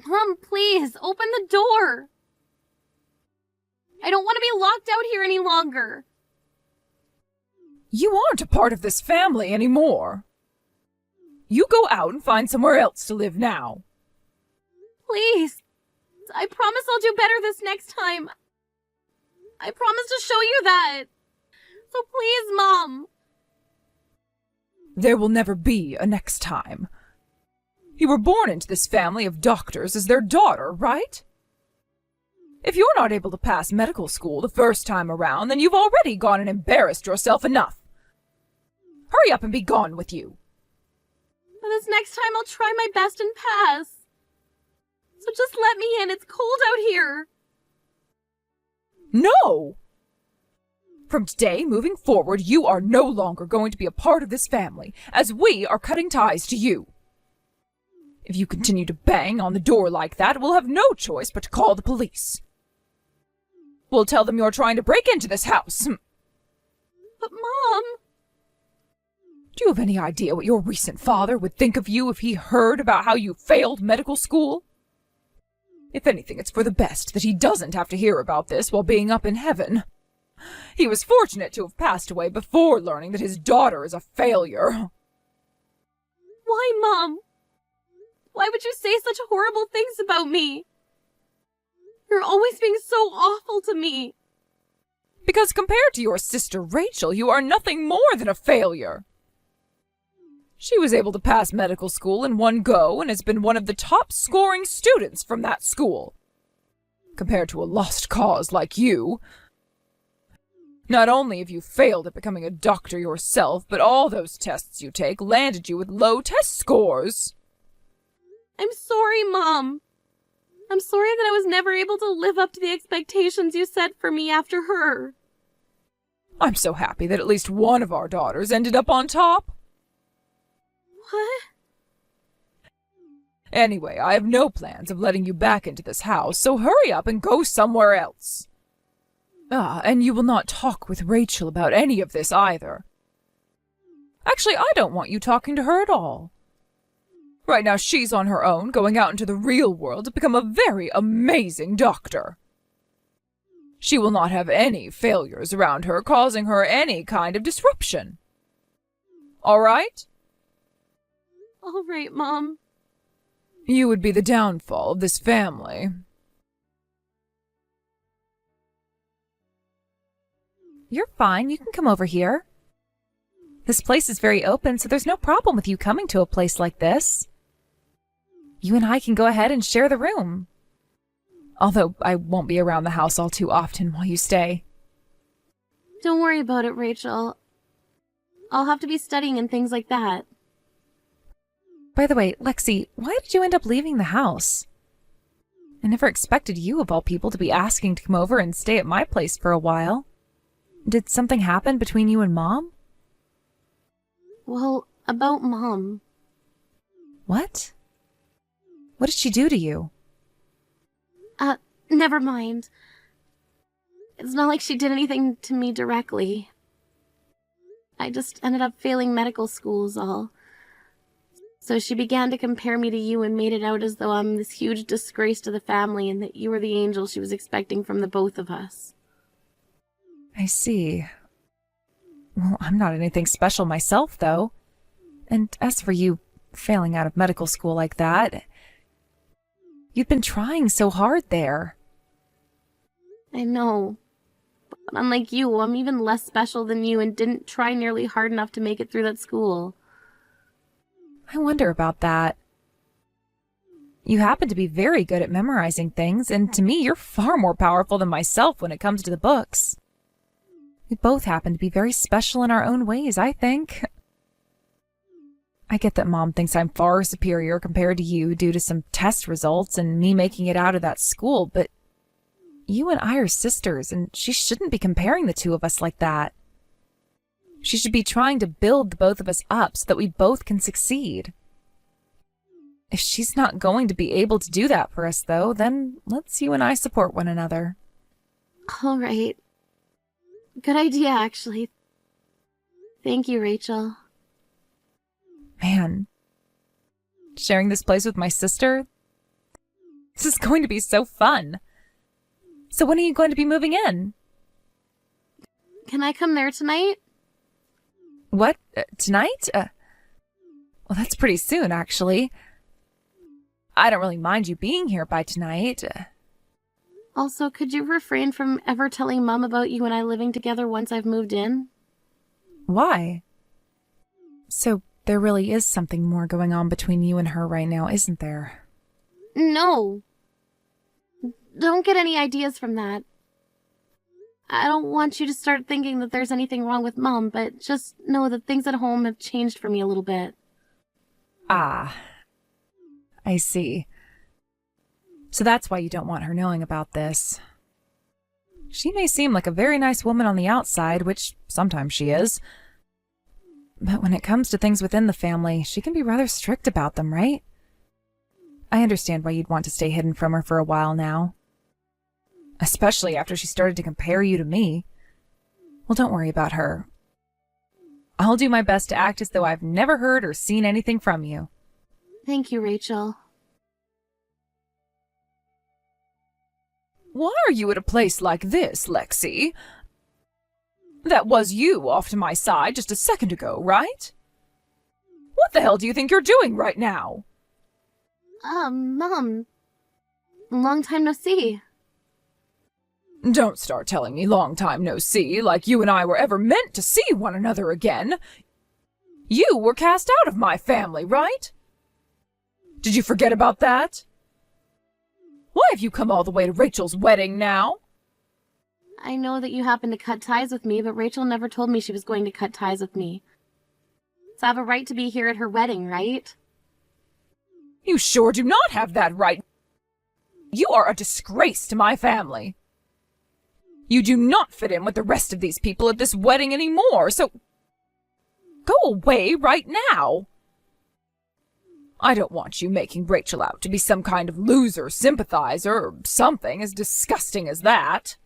Mom, please, open the door. I don't want to be locked out here any longer. You aren't a part of this family anymore. You go out and find somewhere else to live now. Please. I promise I'll do better this next time. I promise to show you that. So please, Mom. There will never be a next time. You were born into this family of doctors as their daughter, right? If you're not able to pass medical school the first time around, then you've already gone and embarrassed yourself enough. Hurry up and be gone with you. But this next time I'll try my best and pass. So just let me in. It's cold out here. No! From today, moving forward, you are no longer going to be a part of this family, as we are cutting ties to you. If you continue to bang on the door like that, we'll have no choice but to call the police. We'll tell them you're trying to break into this house. But Mom... Do you have any idea what your recent father would think of you if he heard about how you failed medical school? If anything, it's for the best that he doesn't have to hear about this while being up in heaven. He was fortunate to have passed away before learning that his daughter is a failure. Why, Mom? Why would you say such horrible things about me? You're always being so awful to me. Because compared to your sister Rachel, you are nothing more than a failure. She was able to pass medical school in one go and has been one of the top scoring students from that school. Compared to a lost cause like you. Not only have you failed at becoming a doctor yourself, but all those tests you take landed you with low test scores. I'm sorry, Mom. I'm sorry that I was never able to live up to the expectations you set for me after her. I'm so happy that at least one of our daughters ended up on top. What? Anyway, I have no plans of letting you back into this house, so hurry up and go somewhere else. And you will not talk with Rachel about any of this either. Actually, I don't want you talking to her at all. Right now, she's on her own, going out into the real world to become a very amazing doctor. She will not have any failures around her causing her any kind of disruption. All right? All right, Mom. You would be the downfall of this family. You're fine. You can come over here. This place is very open, so there's no problem with you coming to a place like this. You and I can go ahead and share the room. Although I won't be around the house all too often while you stay. Don't worry about it, Rachel. I'll have to be studying and things like that. By the way, Lexi, why did you end up leaving the house? I never expected you, of all people, to be asking to come over and stay at my place for a while. Did something happen between you and Mom? Well, about Mom. What? What did she do to you? Never mind. It's not like she did anything to me directly. I just ended up failing medical school is all. So she began to compare me to you and made it out as though I'm this huge disgrace to the family and that you were the angel she was expecting from the both of us. I see. Well, I'm not anything special myself, though. And as for you failing out of medical school like that, you've been trying so hard there. I know. But unlike you, I'm even less special than you and didn't try nearly hard enough to make it through that school. I wonder about that. You happen to be very good at memorizing things, and to me, you're far more powerful than myself when it comes to the books. We both happen to be very special in our own ways, I think. I get that Mom thinks I'm far superior compared to you due to some test results and me making it out of that school, but you and I are sisters, and she shouldn't be comparing the two of us like that. She should be trying to build the both of us up so that we both can succeed. If she's not going to be able to do that for us, though, then let's you and I support one another. All right. Good idea, actually. Thank you, Rachel. Man, sharing this place with my sister, This is going to be so fun. So when are you going to be moving in? Can I come there tonight? What? Tonight? Well, that's pretty soon, actually. I don't really mind you being here by tonight. Also, could you refrain from ever telling Mom about you and I living together once I've moved in? Why? So there really is something more going on between you and her right now, isn't there? No. Don't get any ideas from that. I don't want you to start thinking that there's anything wrong with Mom, but just know that things at home have changed for me a little bit. Ah, I see. So that's why you don't want her knowing about this. She may seem like a very nice woman on the outside, which sometimes she is. But when it comes to things within the family, she can be rather strict about them, right? I understand why you'd want to stay hidden from her for a while now. Especially after she started to compare you to me. Well, don't worry about her. I'll do my best to act as though I've never heard or seen anything from you. Thank you, Rachel. Why are you at a place like this, Lexi? That was you off to my side just a second ago, right? What the hell do you think you're doing right now? Mom. Long time no see. Don't start telling me long time no see, like you and I were ever meant to see one another again. You were cast out of my family, right? Did you forget about that? Why have you come all the way to Rachel's wedding now? I know that you happened to cut ties with me, but Rachel never told me she was going to cut ties with me. So I have a right to be here at her wedding, right? You sure do not have that right. You are a disgrace to my family. You do not fit in with the rest of these people at this wedding anymore, so go away right now. I don't want you making Rachel out to be some kind of loser sympathizer or something as disgusting as that.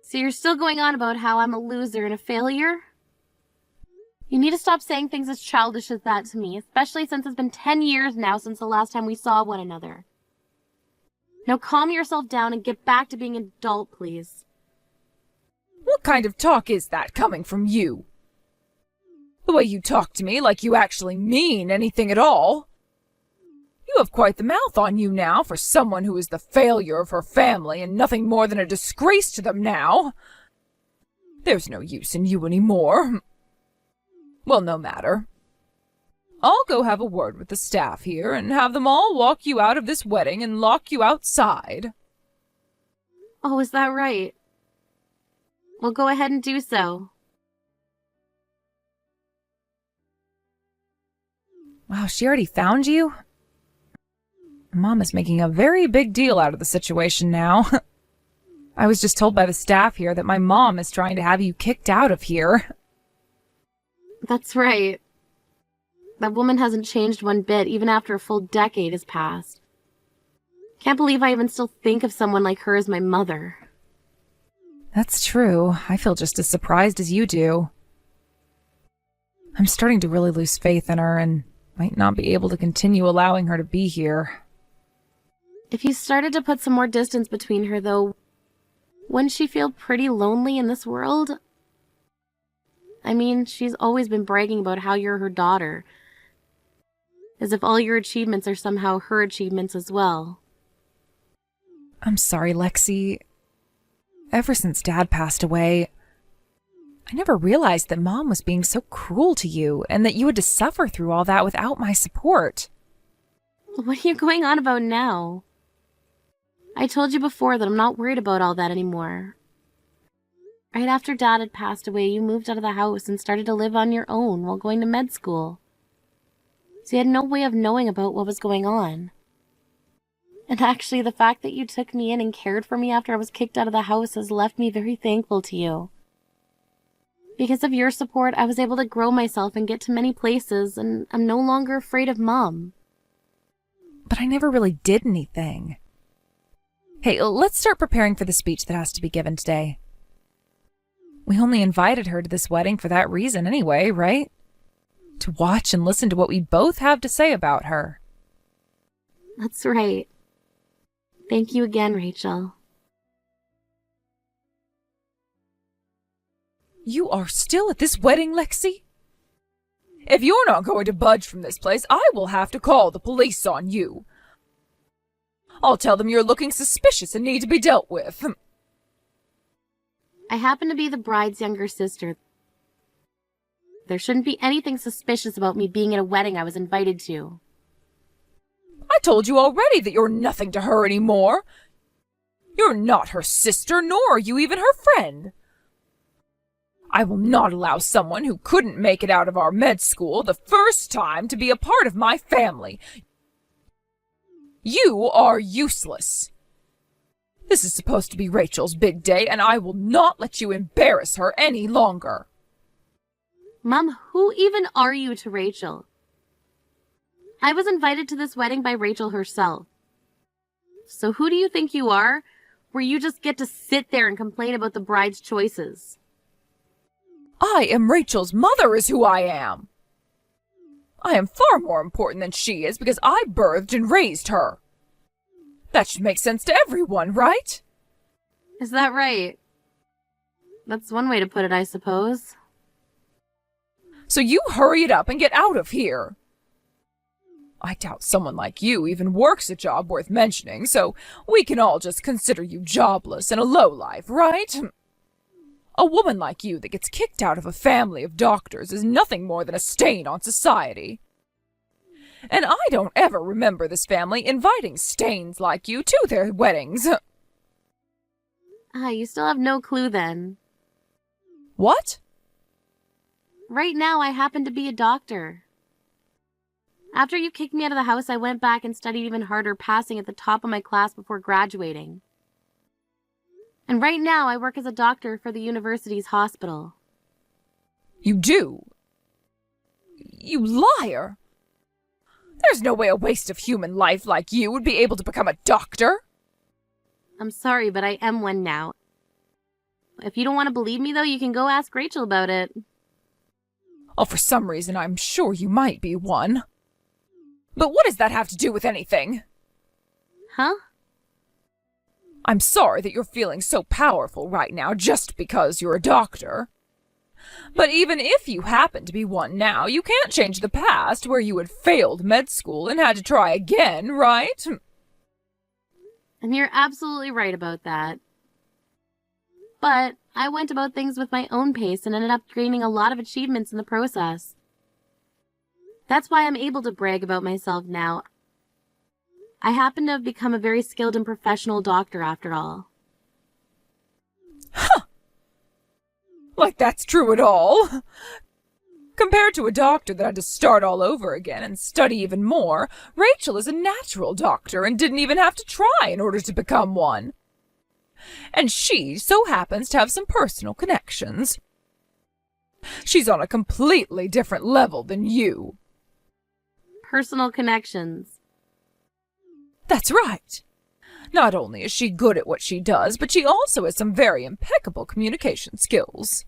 So you're still going on about how I'm a loser and a failure? You need to stop saying things as childish as that to me, especially since it's been 10 years now since the last time we saw one another. Now calm yourself down and get back to being an adult, please. What kind of talk is that coming from you? The way you talk to me like you actually mean anything at all. You have quite the mouth on you now for someone who is the failure of her family and nothing more than a disgrace to them now. There's no use in you anymore. Well, no matter. I'll go have a word with the staff here and have them all walk you out of this wedding and lock you outside. Oh, is that right? Well, go ahead and do so. Wow, she already found you? Mom is making a very big deal out of the situation now. I was just told by the staff here that my mom is trying to have you kicked out of here. That's right. That woman hasn't changed one bit, even after a full decade has passed. Can't believe I even still think of someone like her as my mother. That's true. I feel just as surprised as you do. I'm starting to really lose faith in her and might not be able to continue allowing her to be here. If you started to put some more distance between her, though, wouldn't she feel pretty lonely in this world? I mean, she's always been bragging about how you're her daughter. As if all your achievements are somehow her achievements as well. I'm sorry, Lexi. Ever since Dad passed away, I never realized that Mom was being so cruel to you and that you had to suffer through all that without my support. What are you going on about now? I told you before that I'm not worried about all that anymore. Right after Dad had passed away, you moved out of the house and started to live on your own while going to med school. So you had no way of knowing about what was going on. And actually, the fact that you took me in and cared for me after I was kicked out of the house has left me very thankful to you. Because of your support, I was able to grow myself and get to many places, and I'm no longer afraid of Mom. But I never really did anything. Hey, let's start preparing for the speech that has to be given today. We only invited her to this wedding for that reason anyway, right? To watch and listen to what we both have to say about her. That's right. Thank you again, Rachel. You are still at this wedding, Lexi? If you're not going to budge from this place, I will have to call the police on you. I'll tell them you're looking suspicious and need to be dealt with. I happen to be the bride's younger sister. There shouldn't be anything suspicious about me being at a wedding I was invited to. I told you already that you're nothing to her anymore. You're not her sister, nor are you even her friend. I will not allow someone who couldn't make it out of our med school the first time to be a part of my family. You are useless. This is supposed to be Rachel's big day, and I will not let you embarrass her any longer. Mom, who even are you to Rachel? I was invited to this wedding by Rachel herself. So who do you think you are, where you just get to sit there and complain about the bride's choices? I am Rachel's mother is who I am. I am far more important than she is because I birthed and raised her. That should make sense to everyone, right? Is that right? That's one way to put it, I suppose. So you hurry it up and get out of here. I doubt someone like you even works a job worth mentioning, so we can all just consider you jobless and a lowlife, right? A woman like you that gets kicked out of a family of doctors is nothing more than a stain on society. And I don't ever remember this family inviting stains like you to their weddings. You still have no clue then. What? Right now, I happen to be a doctor. After you kicked me out of the house, I went back and studied even harder, passing at the top of my class before graduating. And right now, I work as a doctor for the university's hospital. You do? You liar! There's no way a waste of human life like you would be able to become a doctor. I'm sorry, but I am one now. If you don't want to believe me, though, you can go ask Rachel about it. Oh, for some reason, I'm sure you might be one. But what does that have to do with anything? Huh? I'm sorry that you're feeling so powerful right now just because you're a doctor. But even if you happen to be one now, you can't change the past where you had failed med school and had to try again, right? And you're absolutely right about that. But I went about things with my own pace and ended up gaining a lot of achievements in the process. That's why I'm able to brag about myself now. I happen to have become a very skilled and professional doctor after all. Huh! Like that's true at all? Compared to a doctor that had to start all over again and study even more, Rachel is a natural doctor and didn't even have to try in order to become one. And she so happens to have some personal connections. She's on a completely different level than you. Personal connections. That's right. Not only is she good at what she does, but she also has some very impeccable communication skills.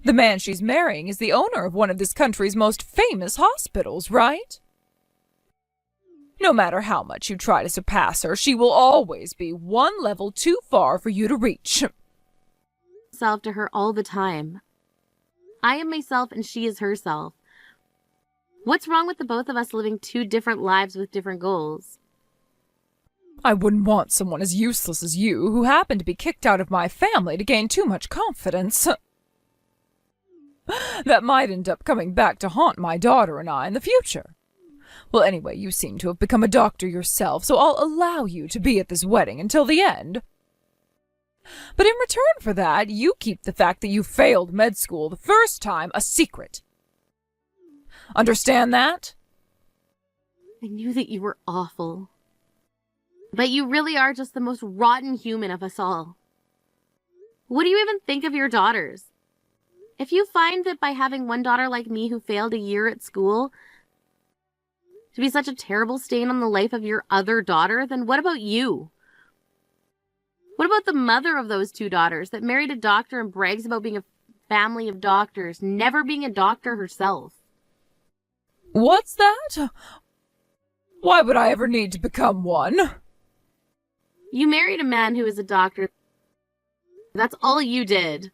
The man she's marrying is the owner of one of this country's most famous hospitals, right? No matter how much you try to surpass her, she will always be one level too far for you to reach. Self to her all the time. I am myself and she is herself. What's wrong with the both of us living two different lives with different goals? I wouldn't want someone as useless as you who happened to be kicked out of my family to gain too much confidence. That might end up coming back to haunt my daughter and I in the future. Well, anyway, you seem to have become a doctor yourself, so I'll allow you to be at this wedding until the end. But in return for that, you keep the fact that you failed med school the first time a secret. Understand that? I knew that you were awful. But you really are just the most rotten human of us all. What do you even think of your daughters? If you find that by having one daughter like me who failed a year at school to be such a terrible stain on the life of your other daughter, then what about you? What about the mother of those two daughters that married a doctor and brags about being a family of doctors, never being a doctor herself? What's that? Why would I ever need to become one? You married a man who is a doctor. That's all you did.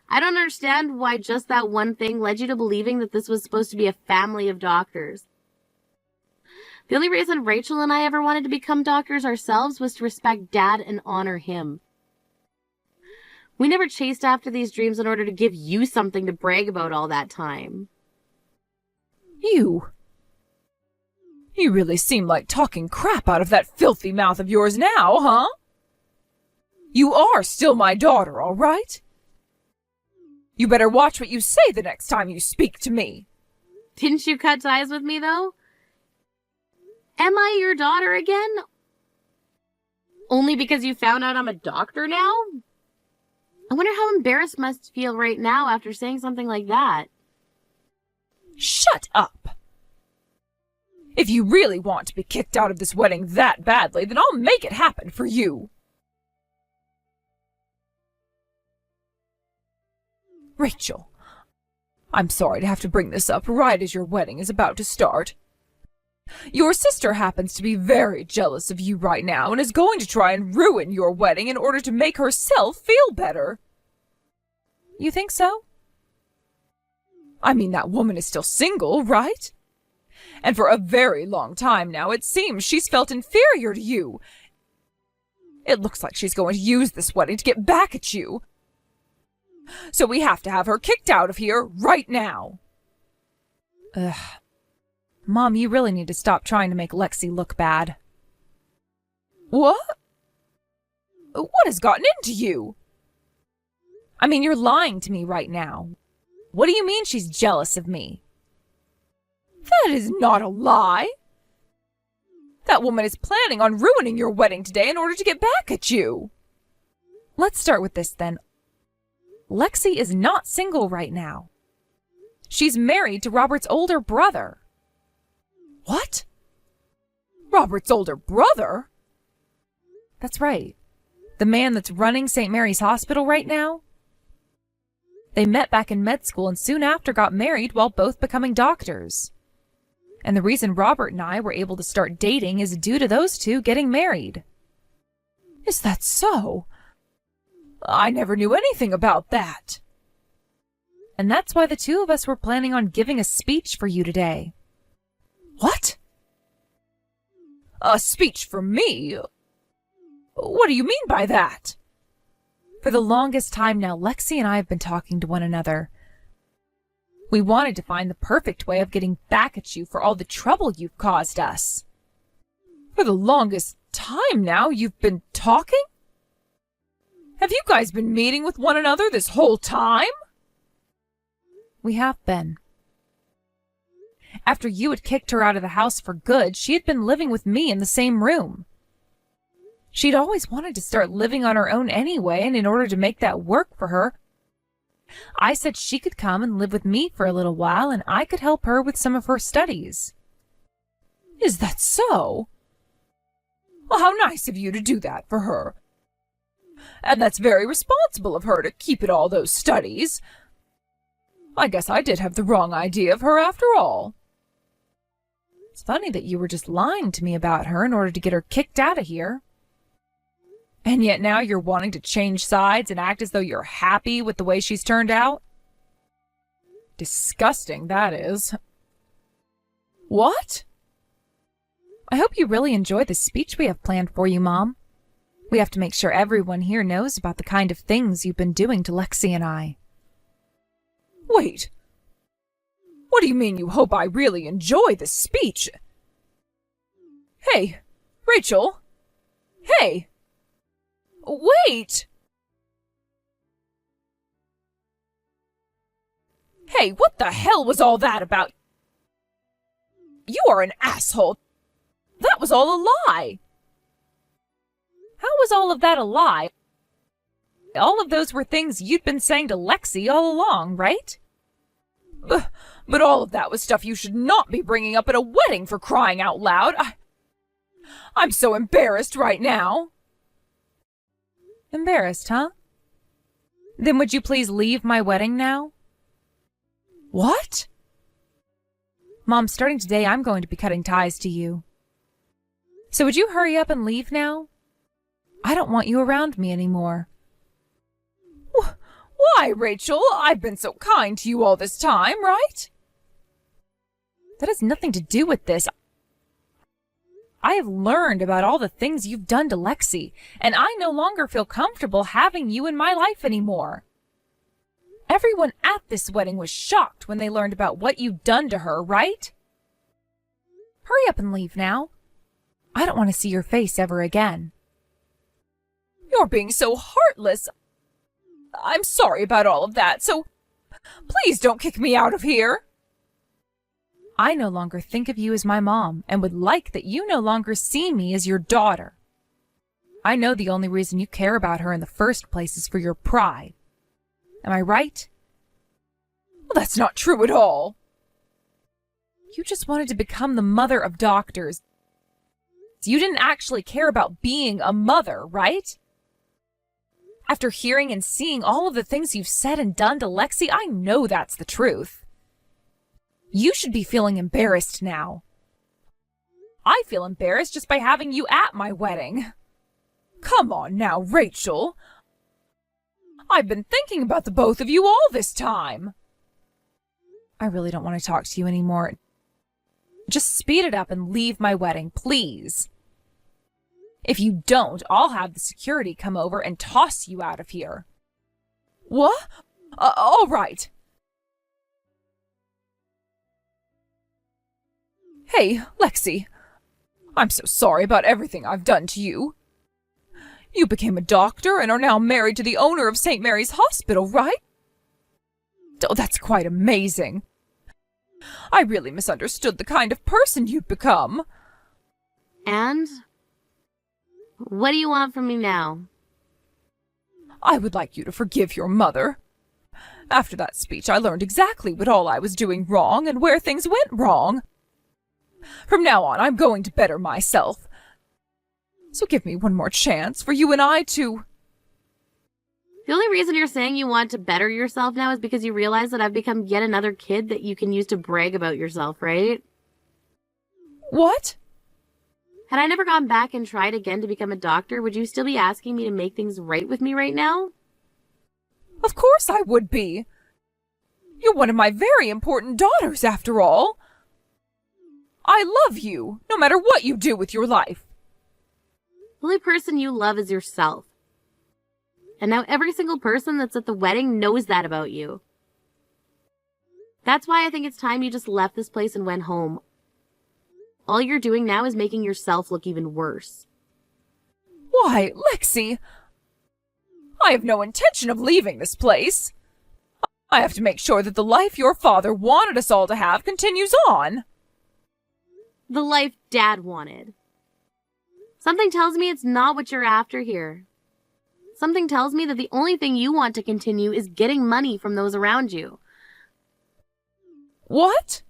I don't understand why just that one thing led you to believing that this was supposed to be a family of doctors. The only reason Rachel and I ever wanted to become doctors ourselves was to respect Dad and honor him. We never chased after these dreams in order to give you something to brag about all that time. You really seem like talking crap out of that filthy mouth of yours now, huh? You are still my daughter, all right? You better watch what you say the next time you speak to me. Didn't you cut ties with me, though? Am I your daughter again? Only because you found out I'm a doctor now? I wonder how embarrassed must feel right now after saying something like that. Shut up! If you really want to be kicked out of this wedding that badly, then I'll make it happen for you. Rachel, I'm sorry to have to bring this up right as your wedding is about to start. Your sister happens to be very jealous of you right now and is going to try and ruin your wedding in order to make herself feel better. You think so? I mean, that woman is still single, right? And for a very long time now, it seems she's felt inferior to you. It looks like she's going to use this wedding to get back at you. So we have to have her kicked out of here right now. Ugh. Mom, you really need to stop trying to make Lexi look bad. What? What has gotten into you? I mean, you're lying to me right now. What do you mean she's jealous of me? That is not a lie. That woman is planning on ruining your wedding today in order to get back at you. Let's start with this then. Lexi is not single right now. She's married to Robert's older brother. What? Robert's older brother? That's right. The man that's running St. Mary's Hospital right now. They met back in med school and soon after got married while both becoming doctors. And the reason Robert and I were able to start dating is due to those two getting married. Is that so? I never knew anything about that. And that's why the two of us were planning on giving a speech for you today. What? A speech for me? What do you mean by that? For the longest time now, Lexi and I have been talking to one another. We wanted to find the perfect way of getting back at you for all the trouble you've caused us. For the longest time now, you've been talking? Have you guys been meeting with one another this whole time? We have been. After you had kicked her out of the house for good, she had been living with me in the same room. She'd always wanted to start living on her own anyway, and in order to make that work for her, I said she could come and live with me for a little while, and I could help her with some of her studies. Is that so? Well, how nice of you to do that for her. And that's very responsible of her to keep at all those studies. I guess I did have the wrong idea of her after all. It's funny that you were just lying to me about her in order to get her kicked out of here. And yet now you're wanting to change sides and act as though you're happy with the way she's turned out? Disgusting, that is. What? I hope you really enjoy the speech we have planned for you, Mom. We have to make sure everyone here knows about the kind of things you've been doing to Lexi and I. Wait. What do you mean you hope I really enjoy this speech? Hey, Rachel. Hey. Wait! Hey, what the hell was all that about? You are an asshole. That was all a lie. How was all of that a lie? All of those were things you'd been saying to Lexi all along, right? But all of that was stuff you should not be bringing up at a wedding, for crying out loud. I'm so embarrassed right now. Embarrassed, huh? Then would you please leave my wedding now? What? Mom, starting today, I'm going to be cutting ties to you. So would you hurry up and leave now? I don't want you around me anymore. Why, Rachel? I've been so kind to you all this time, right? That has nothing to do with this. I have learned about all the things you've done to Lexi, and I no longer feel comfortable having you in my life anymore. Everyone at this wedding was shocked when they learned about what you'd done to her, right? Hurry up and leave now. I don't want to see your face ever again. You're being so heartless. I'm sorry about all of that, so please don't kick me out of here. I no longer think of you as my mom and would like that you no longer see me as your daughter. I know the only reason you care about her in the first place is for your pride. Am I right? Well, that's not true at all. You just wanted to become the mother of doctors. You didn't actually care about being a mother, right? After hearing and seeing all of the things you've said and done to Lexi, I know that's the truth. You should be feeling embarrassed now. I feel embarrassed just by having you at my wedding. Come on now, Rachel. I've been thinking about the both of you all this time. I really don't want to talk to you anymore. Just speed it up and leave my wedding, please. If you don't, I'll have the security come over and toss you out of here. What? All right. Hey, Lexi. I'm so sorry about everything I've done to you. You became a doctor and are now married to the owner of St. Mary's Hospital, right? Oh, that's quite amazing. I really misunderstood the kind of person you'd become. And? What do you want from me now? I would like you to forgive your mother. After that speech, I learned exactly what all I was doing wrong and where things went wrong. From now on, I'm going to better myself. So give me one more chance for you and I to... The only reason you're saying you want to better yourself now is because you realize that I've become yet another kid that you can use to brag about yourself, right? What? Had I never gone back and tried again to become a doctor, would you still be asking me to make things right with me right now? Of course I would be. You're one of my very important daughters, after all. I love you, no matter what you do with your life. The only person you love is yourself. And now every single person that's at the wedding knows that about you. That's why I think it's time you just left this place and went home. All you're doing now is making yourself look even worse. Why, Lexi, I have no intention of leaving this place. I have to make sure that the life your father wanted us all to have continues on. The life Dad wanted. Something tells me it's not what you're after here. Something tells me that the only thing you want to continue is getting money from those around you. What?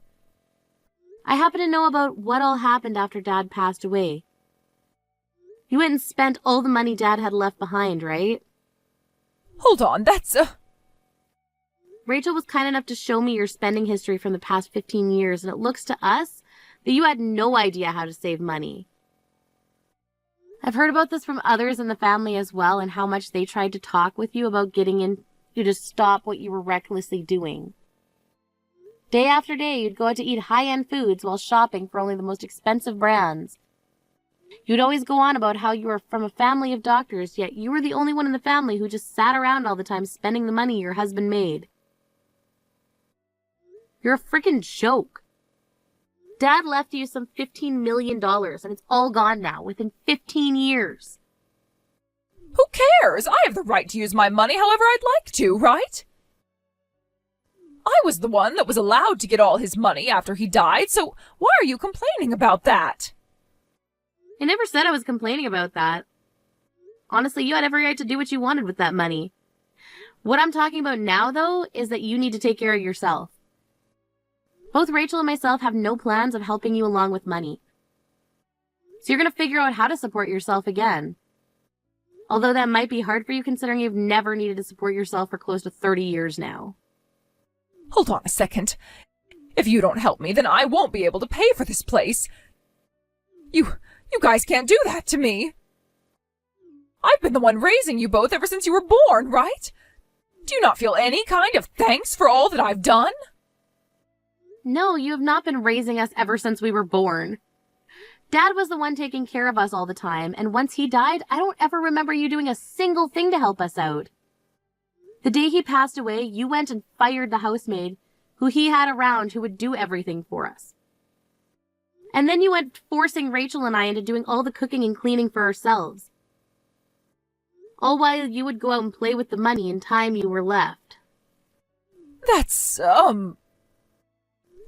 I happen to know about what all happened after Dad passed away. You went and spent all the money Dad had left behind, right? Hold on, that's Rachel was kind enough to show me your spending history from the past 15 years, and it looks to us that you had no idea how to save money. I've heard about this from others in the family as well, and how much they tried to talk with you about getting you to stop what you were recklessly doing. Day after day, you'd go out to eat high-end foods while shopping for only the most expensive brands. You'd always go on about how you were from a family of doctors, yet you were the only one in the family who just sat around all the time spending the money your husband made. You're a freaking joke. Dad left you some $15 million, and it's all gone now, within 15 years. Who cares? I have the right to use my money however I'd like to, right? I was the one that was allowed to get all his money after he died, so why are you complaining about that? I never said I was complaining about that. Honestly, you had every right to do what you wanted with that money. What I'm talking about now, though, is that you need to take care of yourself. Both Rachel and myself have no plans of helping you along with money. So you're going to figure out how to support yourself again. Although that might be hard for you considering you've never needed to support yourself for close to 30 years now. Hold on a second. If you don't help me, then I won't be able to pay for this place. You guys can't do that to me. I've been the one raising you both ever since you were born, right? Do you not feel any kind of thanks for all that I've done? No, you have not been raising us ever since we were born. Dad was the one taking care of us all the time, and once he died, I don't ever remember you doing a single thing to help us out. The day he passed away, you went and fired the housemaid who he had around who would do everything for us. And then you went forcing Rachel and I into doing all the cooking and cleaning for ourselves. All while you would go out and play with the money and time you were left. That's,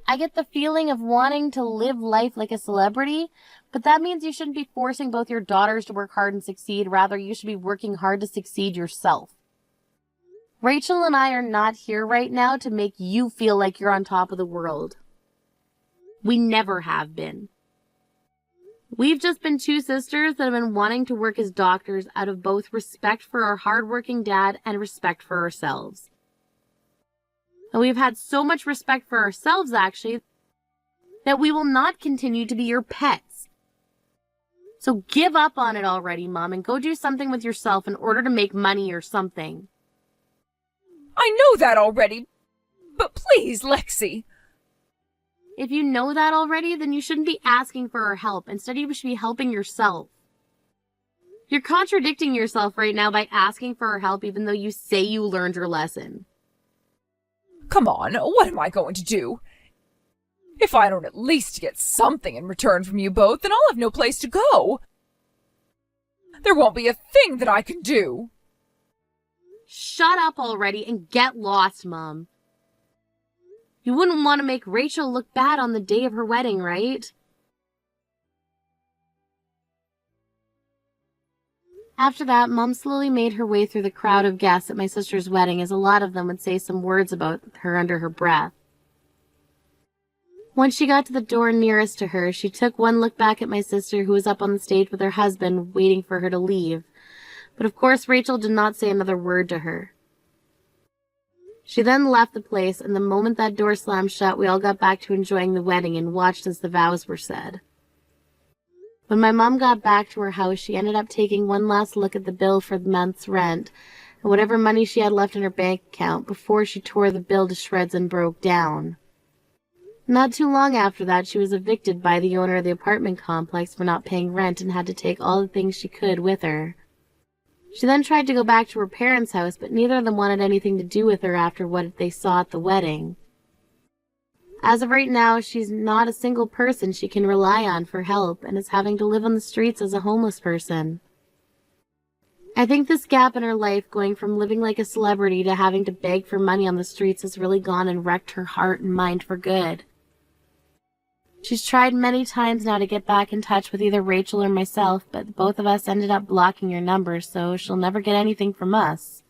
I get the feeling of wanting to live life like a celebrity, but that means you shouldn't be forcing both your daughters to work hard and succeed. Rather, you should be working hard to succeed yourself. Rachel and I are not here right now to make you feel like you're on top of the world. We never have been. We've just been two sisters that have been wanting to work as doctors out of both respect for our hardworking dad and respect for ourselves. And we've had so much respect for ourselves, actually, that we will not continue to be your pets. So give up on it already, Mom, and go do something with yourself in order to make money or something. I know that already, but please, Lexi. If you know that already, then you shouldn't be asking for our help. Instead, you should be helping yourself. You're contradicting yourself right now by asking for our help, even though you say you learned your lesson. Come on, what am I going to do? If I don't at least get something in return from you both, then I'll have no place to go. There won't be a thing that I can do. Shut up already and get lost, Mom. You wouldn't want to make Rachel look bad on the day of her wedding, right? After that, Mom slowly made her way through the crowd of guests at my sister's wedding, as a lot of them would say some words about her under her breath. Once she got to the door nearest to her, she took one look back at my sister, who was up on the stage with her husband, waiting for her to leave. But of course, Rachel did not say another word to her. She then left the place, and the moment that door slammed shut, we all got back to enjoying the wedding and watched as the vows were said. When my mom got back to her house, she ended up taking one last look at the bill for the month's rent and whatever money she had left in her bank account before she tore the bill to shreds and broke down. Not too long after that, she was evicted by the owner of the apartment complex for not paying rent and had to take all the things she could with her. She then tried to go back to her parents' house, but neither of them wanted anything to do with her after what they saw at the wedding. As of right now, she's not a single person she can rely on for help and is having to live on the streets as a homeless person. I think this gap in her life, going from living like a celebrity to having to beg for money on the streets, has really gone and wrecked her heart and mind for good. She's tried many times now to get back in touch with either Rachel or myself, but both of us ended up blocking her numbers, so she'll never get anything from us.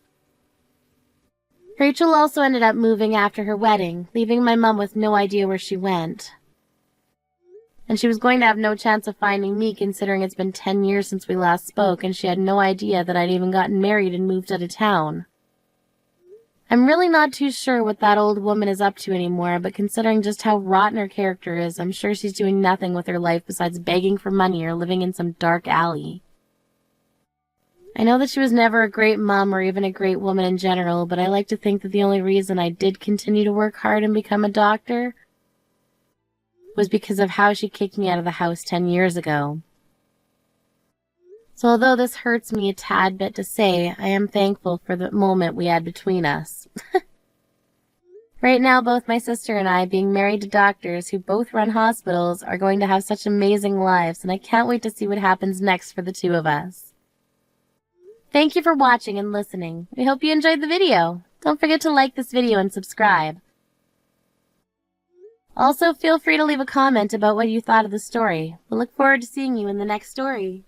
Rachel also ended up moving after her wedding, leaving my mom with no idea where she went. And she was going to have no chance of finding me, considering it's been 10 years since we last spoke, and she had no idea that I'd even gotten married and moved out of town. I'm really not too sure what that old woman is up to anymore, but considering just how rotten her character is, I'm sure she's doing nothing with her life besides begging for money or living in some dark alley. I know that she was never a great mom or even a great woman in general, but I like to think that the only reason I did continue to work hard and become a doctor was because of how she kicked me out of the house 10 years ago. So although this hurts me a tad bit to say, I am thankful for the moment we had between us. Right now, both my sister and I, being married to doctors who both run hospitals, are going to have such amazing lives, and I can't wait to see what happens next for the two of us. Thank you for watching and listening. We hope you enjoyed the video. Don't forget to like this video and subscribe. Also, feel free to leave a comment about what you thought of the story. We'll look forward to seeing you in the next story.